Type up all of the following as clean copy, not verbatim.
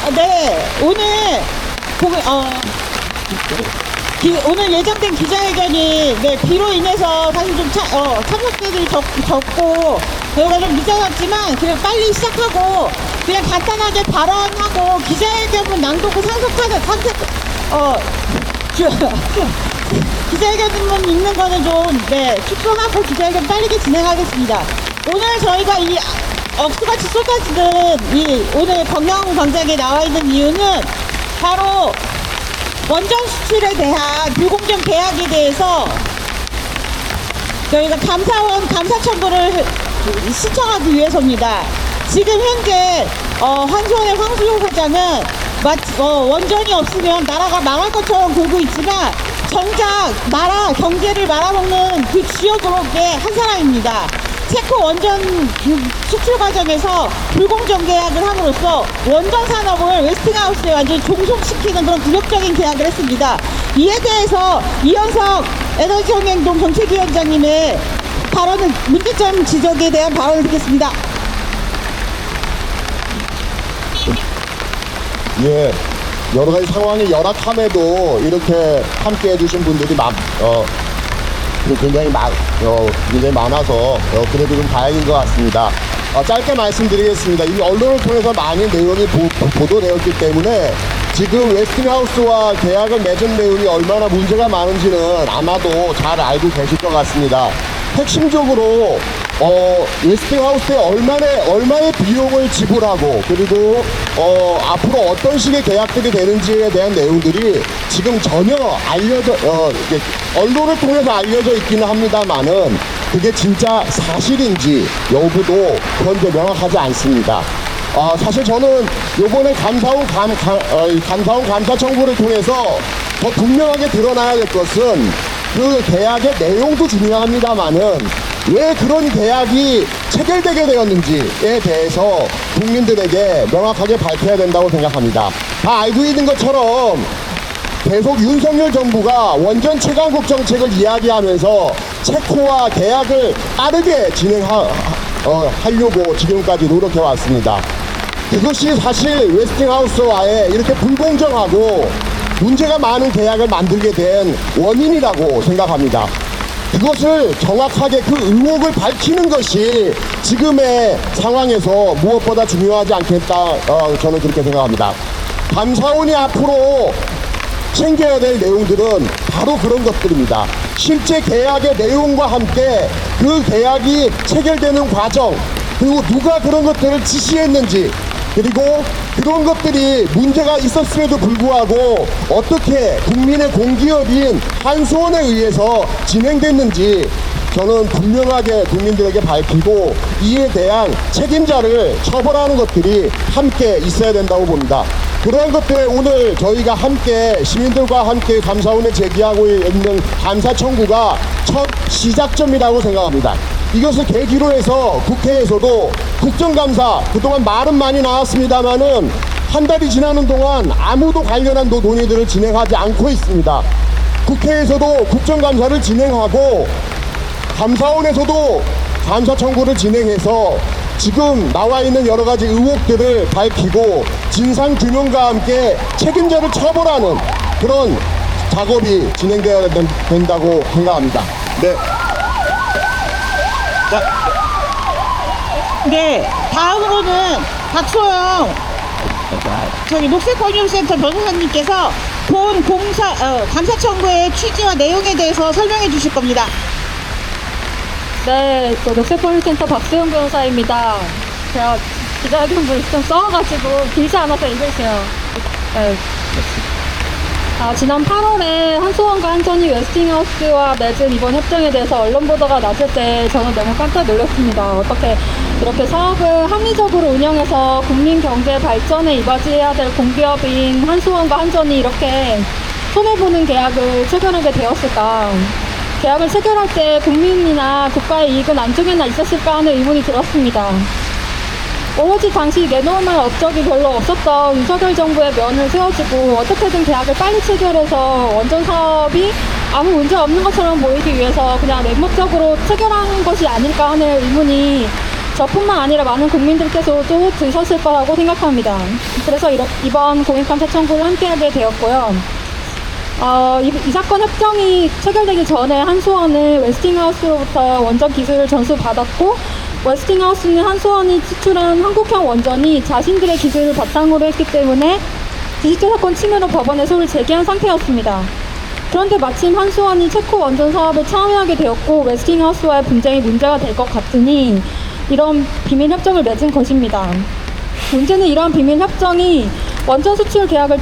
네, 오늘 예정된 기자회견이 비로 인해서 사실 좀 참석자들이 적고 저희가 좀 늦어졌지만 그냥 빨리 시작하고 그냥 간단하게 발언하고 기자회견문 낭독을 기자회견문 읽는 거는 좀 축소하고 기자회견 빠르게 진행하겠습니다. 오늘 저희가 이 억수같이 쏟아지는 오늘 건강한 광장에 나와 있는 이유는 바로 원전 수출에 대한 불공정 계약에 대해서 저희가 감사 청구를 신청하기 위해서입니다. 지금 현재 한수원의 황수용 사장은 원전이 없으면 나라가 망할 것처럼 굴고 있지만 정작 나라 경제를 말아먹는 그 주역으로의 한 사람입니다. 체코 원전 수출 과정에서 불공정 계약을 함으로써 원전 산업을 웨스팅하우스에 완전히 종속시키는 그런 굴욕적인 계약을 했습니다. 이에 대해서 이현석 에너지혁명동 정책위원장님의 발언을 문제점 지적에 대한 발언을 듣겠습니다. 예, 여러 가지 상황이 열악함에도 이렇게 함께 해주신 분들이 굉장히 많아서 그래도 좀 다행인 것 같습니다. 짧게 말씀드리겠습니다. 이미 언론을 통해서 많은 내용이 보도되었기 때문에 지금 웨스팅하우스와 계약을 맺은 내용이 얼마나 문제가 많은지는 아마도 잘 알고 계실 것 같습니다. 핵심적으로 웨스팅하우스에 얼마의 비용을 지불하고 그리고 앞으로 어떤 식의 계약들이 되는지에 대한 내용들이 지금 전혀 언론을 통해서 알려져 있기는 합니다만은 그게 진짜 사실인지 여부도 현재 명확하지 않습니다. 사실 저는 요번에 감사원 감사 청구를 통해서 더 분명하게 드러나야 될 것은 그 계약의 내용도 중요합니다만은 왜 그런 계약이 체결되게 되었는지에 대해서 국민들에게 명확하게 밝혀야 된다고 생각합니다. 다 알고 있는 것처럼 계속 윤석열 정부가 원전 최강국 정책을 이야기하면서 체코와 계약을 빠르게 하려고 지금까지 노력해 왔습니다. 그것이 사실 웨스팅하우스와의 이렇게 불공정하고 문제가 많은 계약을 만들게 된 원인이라고 생각합니다. 그것을 정확하게 그 의혹을 밝히는 것이 지금의 상황에서 무엇보다 중요하지 않겠다, 저는 그렇게 생각합니다. 감사원이 앞으로 챙겨야 될 내용들은 바로 그런 것들입니다. 실제 계약의 내용과 함께 그 계약이 체결되는 과정, 그리고 누가 그런 것들을 지시했는지, 그리고 그런 것들이 문제가 있었음에도 불구하고 어떻게 국민의 공기업인 한수원에 의해서 진행됐는지 저는 분명하게 국민들에게 밝히고 이에 대한 책임자를 처벌하는 것들이 함께 있어야 된다고 봅니다. 그런 것들에 오늘 저희가 함께 시민들과 함께 감사원에 제기하고 있는 감사 청구가 첫 시작점이라고 생각합니다. 이것을 계기로 해서 국회에서도 국정감사, 그동안 말은 많이 나왔습니다만은 한 달이 지나는 동안 아무도 관련한 논의들을 진행하지 않고 있습니다. 국회에서도 국정감사를 진행하고 감사원에서도 감사 청구를 진행해서 지금 나와 있는 여러 가지 의혹들을 밝히고 진상 규명과 함께 책임자를 처벌하는 그런 작업이 진행되어야 된다고 생각합니다. 네. 네, 다음으로는 박소영 녹색권익센터 변호사님께서 본 감사 청구의 취지와 내용에 대해서 설명해 주실 겁니다. 네, 녹색권익센터 박소영 변호사입니다. 제가 기자회견문을 좀 써가지고 길지 않아서 읽으세요. 네. 지난 8월에 한수원과 한전이 웨스팅하우스와 맺은 이번 협정에 대해서 언론 보도가 났을 때 저는 너무 깜짝 놀랐습니다. 어떻게 이렇게 사업을 합리적으로 운영해서 국민 경제 발전에 이바지해야 될 공기업인 한수원과 한전이 이렇게 손해보는 계약을 체결하게 되었을까? 계약을 체결할 때 국민이나 국가의 이익은 안쪽에나 있었을까 하는 의문이 들었습니다. 오로지 당시 내놓을 만한 업적이 별로 없었던 윤석열 정부의 면을 세워주고 어떻게든 계약을 빨리 체결해서 원전 사업이 아무 문제 없는 것처럼 보이기 위해서 그냥 맹목적으로 체결한 것이 아닐까 하는 의문이 저뿐만 아니라 많은 국민들께서도 드셨을 거라고 생각합니다. 그래서 이번 공익감사 청구를 함께하게 되었고요. 이 사건 협정이 체결되기 전에 한수원은 웨스팅하우스로부터 원전 기술을 전수받았고, 웨스팅하우스는 한수원이 추출한 한국형 원전이 자신들의 기술을 바탕으로 했기 때문에 디지털 사건 침해로 법원에 소를 제기한 상태였습니다. 그런데 마침 한수원이 체코 원전 사업에 참여하게 되었고, 웨스팅하우스와의 분쟁이 문제가 될 것 같으니 이런 비밀 협정을 맺은 것입니다. 문제는 이러한 비밀 협정이 원전 수출 계약을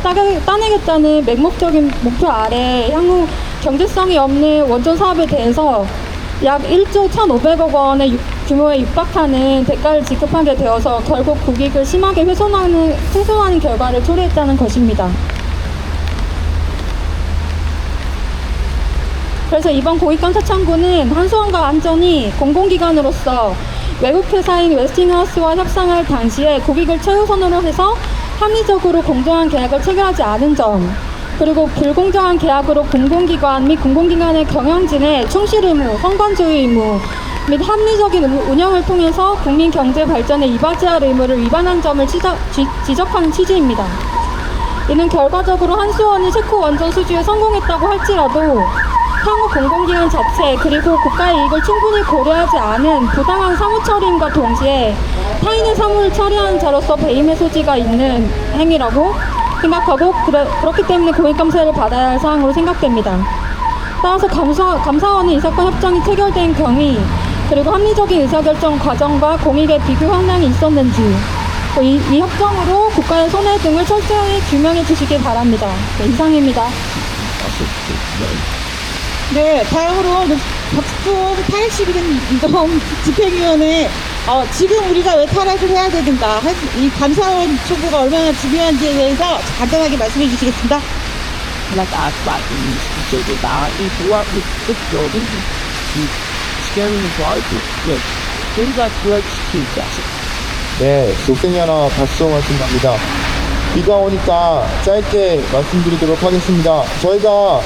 따내겠다는 맹목적인 목표 아래 향후 경제성이 없는 원전 사업에 대해서 약 1조 1,500억 원의 규모에 육박하는 대가를 지급하게 되어서 결국 국익을 심하게 훼손하는 결과를 초래했다는 것입니다. 그래서 이번 공익감사 청구는 한수원과 안전이 공공기관으로서 외국 회사인 웨스팅하우스와 협상할 당시에 국익을 최우선으로 해서 합리적으로 공정한 계약을 체결하지 않은 점, 그리고 불공정한 계약으로 공공기관 및 공공기관의 경영진의 충실 의무, 성관조의 의무 및 합리적인 운영을 통해서 국민 경제 발전에 이바지할 의무를 위반한 점을 지적하는 취지입니다. 이는 결과적으로 한수원이 체코 원전 수주에 성공했다고 할지라도 향후 공공기관 자체 그리고 국가의 이익을 충분히 고려하지 않은 부당한 사무 처리임과 동시에 타인의 사무를 처리하는 자로서 배임의 소지가 있는 행위라고 생각하고 그렇기 때문에 공익감사를 받아야 할 사항으로 생각됩니다. 따라서 감사원은 이 사건 협정이 체결된 경위 그리고 합리적인 의사결정 과정과 공익의 비교 형량이 있었는지 이 협정으로 국가의 손해 등을 철저히 규명해 주시기 바랍니다. 네, 이상입니다. 네, 다음으로 박수홍 탈식된 이동 집행위원회 지금 우리가 왜 탈핵을 해야 되는가 이 감사원 청구가 얼마나 중요한지에 대해서 간단하게 말씀해 주시겠습니다. 네, 녹색연합 박수홍 말씀드립니다. 비가 오니까 짧게 말씀드리도록 하겠습니다. 저희가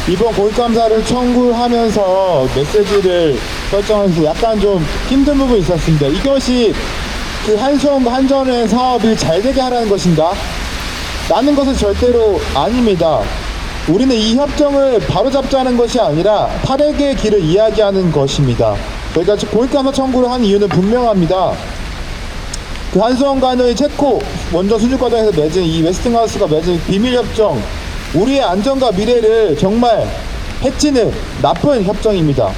이번 공익감사를 청구하면서 메시지를 설정하면서 약간 좀 힘든 부분이 있었습니다. 이것이 그 한수원과 한전의 사업이 잘 되게 하라는 것인가? 라는 것은 절대로 아닙니다. 우리는 이 협정을 바로잡자는 것이 아니라 탈핵의 길을 이야기하는 것입니다. 저희가 공익감사 청구를 한 이유는 분명합니다. 그 한수원과 한전이 체코 원전 수주 과정에서 맺은 이 웨스팅하우스가 맺은 비밀협정, 우리의 안전과 미래를 정말 해치는 나쁜 협정입니다.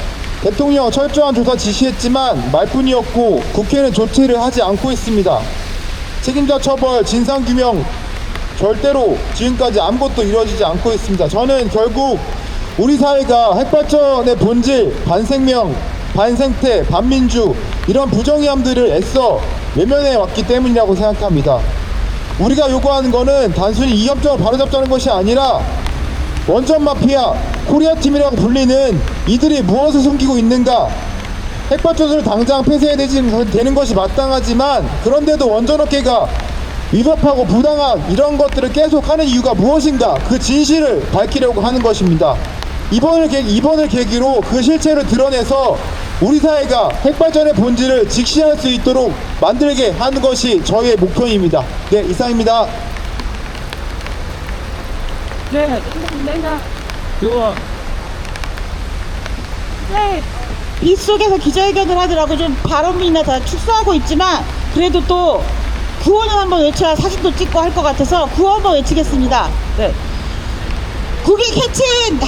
대통령 철저한 조사 지시했지만 말뿐이었고 국회는 조치를 하지 않고 있습니다. 책임자 처벌, 진상규명 절대로 지금까지 아무것도 이루어지지 않고 있습니다. 저는 결국 우리 사회가 핵발전의 본질, 반생명, 반생태, 반민주 이런 부정의함들을 애써 외면해 왔기 때문이라고 생각합니다. 우리가 요구하는 거는 단순히 이 협정을 바로잡자는 것이 아니라 원전 마피아, 코리아팀이라고 불리는 이들이 무엇을 숨기고 있는가, 핵발전소를 당장 폐쇄해야 되는 것이 마땅하지만 그런데도 원전업계가 위법하고 부당한 이런 것들을 계속하는 이유가 무엇인가, 그 진실을 밝히려고 하는 것입니다. 이번을 계기로 그 실체를 드러내서 우리 사회가 핵발전의 본질을 직시할 수 있도록 만들게 하는 것이 저희의 목표입니다. 네, 이상입니다. 네, 빗속에서 기자회견을 하더라고. 좀 발언이나 다 축소하고 있지만 그래도 또 구호는 한번 외쳐야 사진도 찍고 할 것 같아서 구호 한번 외치겠습니다. 네. 국익 해친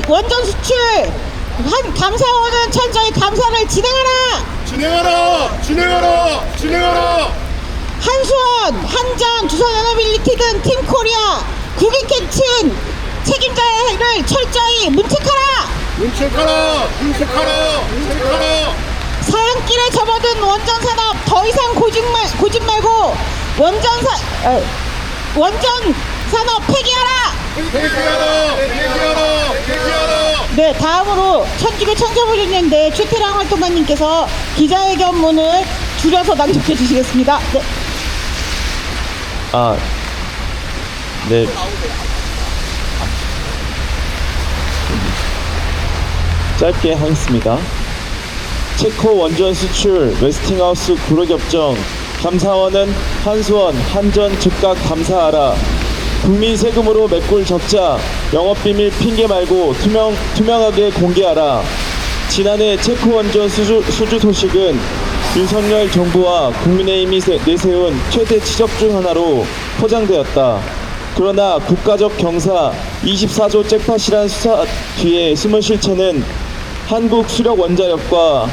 원전 수출 감사원은 철저히 감사를 진행하라. 한수원, 한전, 두산에너빌리티 등 팀코리아 국익 해친 책임자를 철저히 문책하라. 사양길에 접어든 원전 산업 더 이상 고집 말고 원전 산업 폐기하라. 네, 다음으로 천주교 청소부연대 최태랑 활동가님께서 기자회견문을 줄여서 낭독해 주시겠습니다. 네. 네. 짧게 하겠습니다. 체코 원전 수출 웨스팅하우스 구로협정 감사원은 한수원 한전 즉각 감사하라. 국민 세금으로 메꿀 적자 영업비밀 핑계 말고 투명하게 공개하라. 지난해 체코 원전 수주 소식은 윤석열 정부와 국민의힘이 내세운 최대 치적 중 하나로 포장되었다. 그러나 국가적 경사 24조 잭팟이란 수사 뒤에 숨은 실체는 한국수력원자력과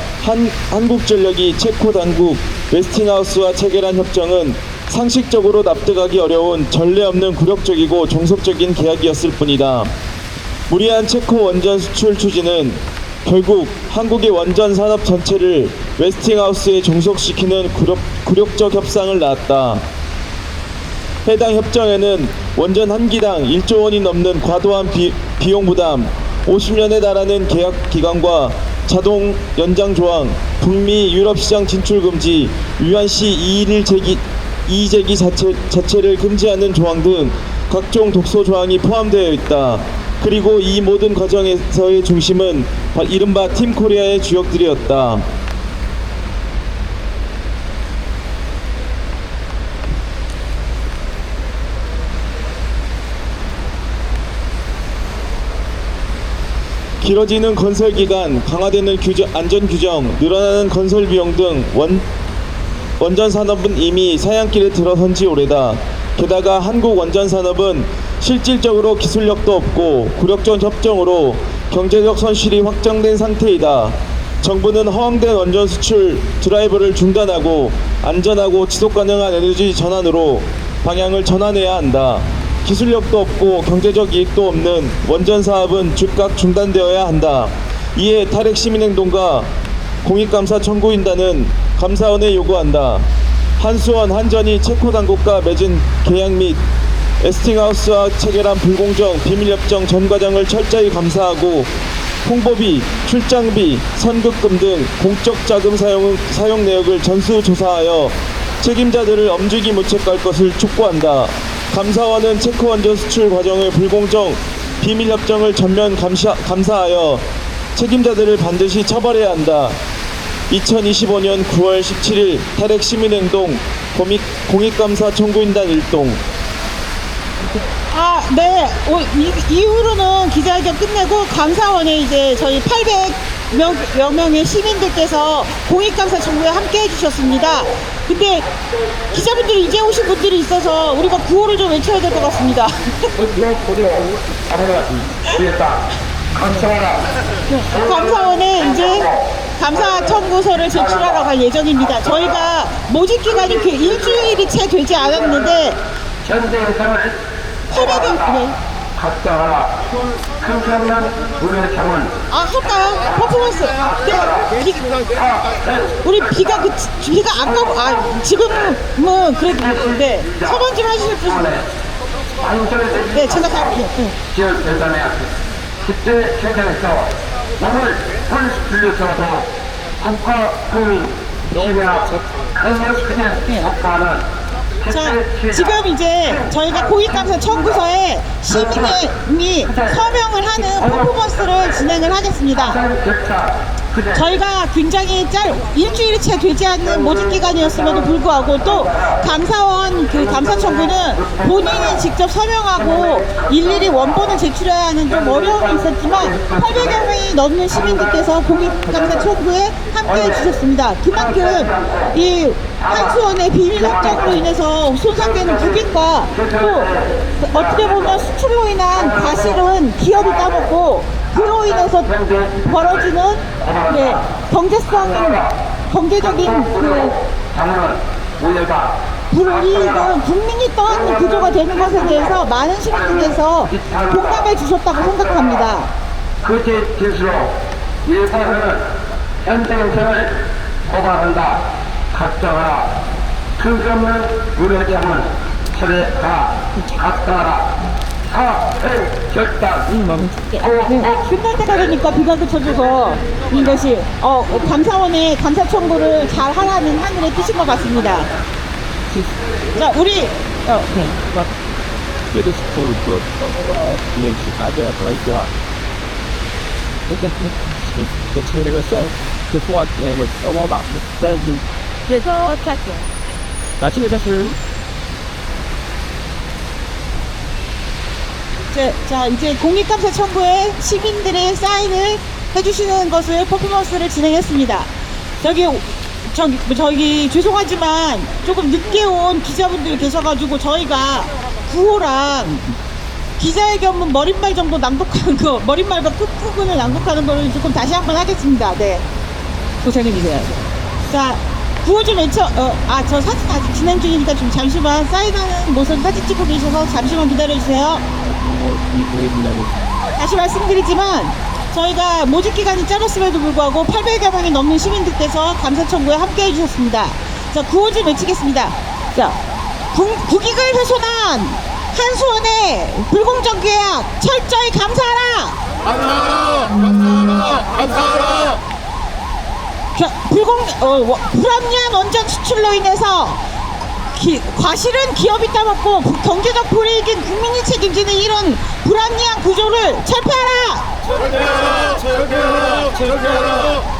한국전력이 체코 당국 웨스팅하우스와 체결한 협정은 상식적으로 납득하기 어려운 전례 없는 굴욕적이고 종속적인 계약이었을 뿐이다. 무리한 체코 원전 수출 추진은 결국 한국의 원전 산업 전체를 웨스팅하우스에 종속시키는 굴욕적 협상을 낳았다. 해당 협정에는 원전 한 기당 1조 원이 넘는 과도한 비용 부담, 50년에 달하는 계약 기간과 자동 연장 조항, 북미 유럽 시장 진출 금지, 위반 시 이의제기 자체를 금지하는 조항 등 각종 독소 조항이 포함되어 있다. 그리고 이 모든 과정에서의 중심은 이른바 팀 코리아의 주역들이었다. 길어지는 건설 기간, 강화되는 안전 규정, 늘어나는 건설 비용 등 원전 산업은 이미 사양길에 들어선 지 오래다. 게다가 한국 원전 산업은 실질적으로 기술력도 없고 굴욕적 협정으로 경제적 손실이 확정된 상태이다. 정부는 허황된 원전 수출 드라이브를 중단하고 안전하고 지속 가능한 에너지 전환으로 방향을 전환해야 한다. 기술력도 없고 경제적 이익도 없는 원전 사업은 즉각 중단되어야 한다. 이에 탈핵 시민행동과 공익감사 청구인단은 감사원에 요구한다. 한수원, 한전이 체코 당국과 맺은 계약 및 웨스팅하우스와 체결한 불공정 비밀협정 전 과정을 철저히 감사하고 홍보비, 출장비, 선급금 등 공적 자금 사용 내역을 전수조사하여 책임자들을 엄중히 문책할 것을 촉구한다. 감사원은 체코 원전 수출 과정의 불공정 비밀협정을 전면 감사하여 책임자들을 반드시 처벌해야 한다. 2025년 9월 17일 탈핵 시민행동 공익감사 청구인단 일동. 네. 이후로는 기자회견 끝내고 감사원에 이제 저희 800여 명의 시민들께서 공익감사 청구에 함께 해주셨습니다. 근데 기자분들이 이제 오신 분들이 있어서 우리가 구호를 좀 외쳐야 될 것 같습니다. 감사원에 이제 감사 청구서를 제출하러 갈 예정입니다. 저희가 모집 기간이 일주일이 채 되지 않았는데 800여 네. 할까요? 퍼포먼스. 우리 비가 아까 지금은 그래도 네. 서번 좀 하실 분. 네, 제가 다 할게요. 지역 대단에 그때 현장에서 오늘 불려서도 국가 국민 시민아 그냥 국가는 자, 지금 이제 저희가 공익감사 청구서에 시민이 서명을 하는 퍼포먼스를 진행을 하겠습니다. 저희가 굉장히 일주일이 채 되지 않는 모집 기간이었음에도 불구하고 또 감사원 감사 청구는 본인이 직접 서명하고 일일이 원본을 제출해야 하는 좀 어려움이 있었지만 800여 명이 넘는 시민들께서 공익감사 청구에 함께 해주셨습니다. 그만큼 이 한수원의 비밀협정으로 인해서 손상되는 국익과 또 어떻게 보면 수출로 인한 과실은 기업이 따먹고 그로 인해서 벌어지는 경제적인 불이익은 국민이 떠안는 구조가 되는 것에 대해서 많은 시민들께서 공감해 주셨다고 생각합니다. 그 진술로 일본은 현대성을 고발한다. 각자가 틀없는 무례함은 철회가 각다라 사회 결단 끝날 때가 되니까 비가 그쳐져서 이것이 감사원의 감사 청구를 잘 하라는 하늘의 뜻인 것 같습니다. 자, 우리 소화제를 써먹어 그래서 탔죠. 나중에 사실 자, 이제 공익감사 청구에 시민들의 사인을 해주시는 것을 퍼포먼스를 진행했습니다. 저기 죄송하지만 조금 늦게 온 기자분들이 계셔가지고 저희가 구호랑 기자회견문 머릿말 정도 낭독하는 거, 머릿말과 끝부분을 낭독하는 거를 조금 다시 한번 하겠습니다. 네. 고생해주세요. 자, 구호 좀 외쳐, 저 사진 아직 진행 중이니까 좀 잠시만 사인하는 모습 사진 찍고 계셔서 잠시만 기다려주세요. 다시 말씀드리지만 저희가 모집 기간이 짧았음에도 불구하고 800여 명이 넘는 시민들께서 감사 청구에 함께 해주셨습니다. 자, 구호 좀 외치겠습니다. 자, 국익을 훼손한 한수원의 불공정 계약 철저히 감사하라! 감사합니다. 불합리한 원전 수출로 인해서 과실은 기업이 따먹고 경제적 불이익인 국민이 책임지는 이런 불합리한 구조를 철폐하라! 철폐하라! 철폐하라! 철폐하라!